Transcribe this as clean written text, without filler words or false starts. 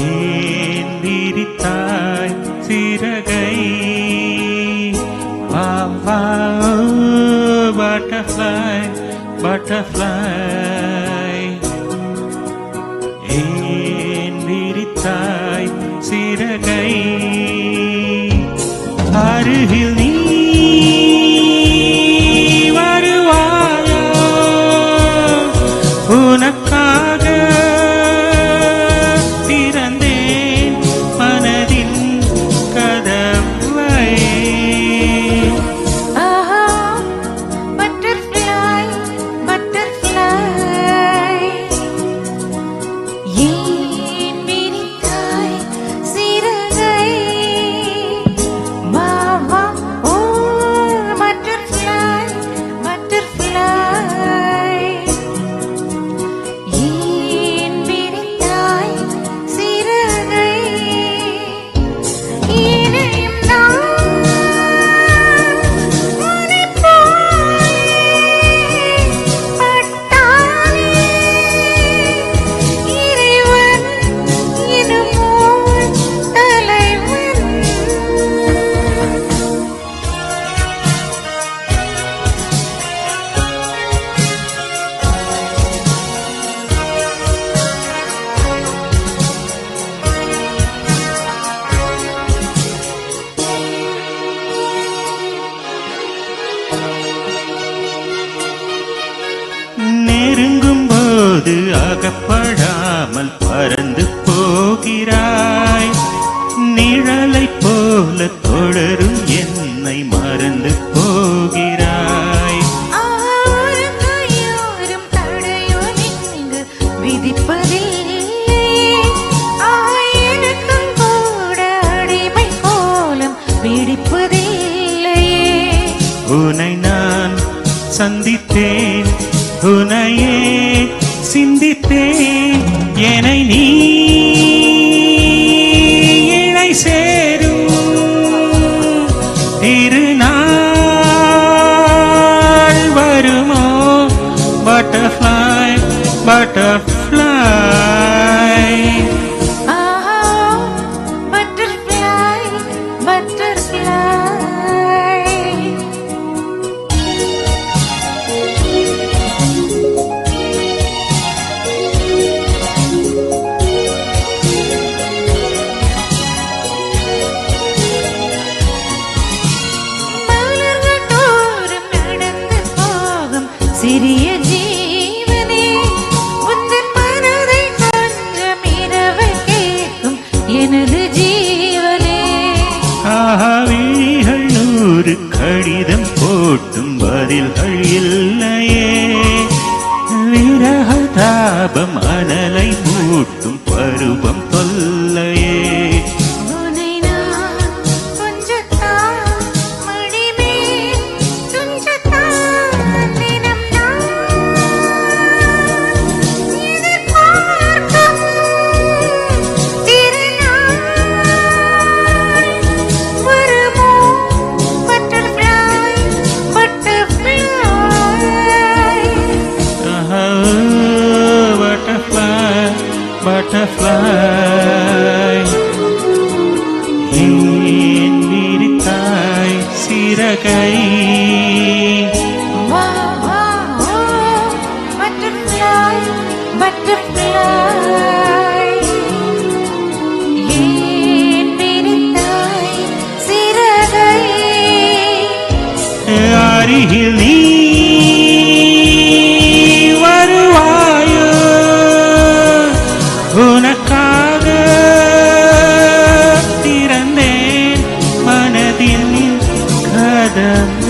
ஏன் விரித்தாய் சிறகை வா வா butterfly butterfly ஏன் விரித்தாய் சிறகை அருகில் நீ வருவாயோ உனக்காக திறந்தேன் மனதின் கதவை butterfly butterfly ஏன் விரித்தாய் சிறகை வா வா ஓ butterfly butterfly ஏன் விரித்தாய் சிறகை இனியும் நான் உன்னைப் போலே பட்டாலே இறைவன் எனுமோர் தலைவன் நெருங்கும் போது அகப்படாமல் பறந்து போகிறாய் நிழலை போல தொடரும் என்னை மறந்து போகிறாய் ஆரும் கையோரும் தடையும் இங்கு விதிப்பதில்லை ஆயிரக்கும் கூட அடிமை கோலம் பிடிப்பதில்லையே உன்னை நான் சந்தித்தேன் உன்னையே சிந்தித்தேன் என்னை நீ இணை சேரும் திருநாள் வருமோ butterfly butterfly ஆஹா butterfly butterfly மலர்கள் தோறும் நடந்து போகும் சிறிய ஜீவனே உந்தன் மனதை கொஞ்சம் இரவு கேட்கும் எனது ஜீவனே விழிகள் 100 கடிதம் போட்டும் பதில்கள் இல்லையே விரக தாபம் அனலை மூட்டும் பருவம் தொல்லையே உன்னை நான் கொஞ்சத்தான் மடிமேல் துஞ்சத்தான் தினம் நான் எதிர்பார்க்கும் திருநாள் வருமோ butterfly butterfly butterfly ஏன் விரித்தாய் சிறகை வா வா ஓ butterfly butterfly ஏன் விரித்தாய் சிறகை அருகில் நீ வருவாயோ உனக்காக திறந்தேன் மனதில் கதவை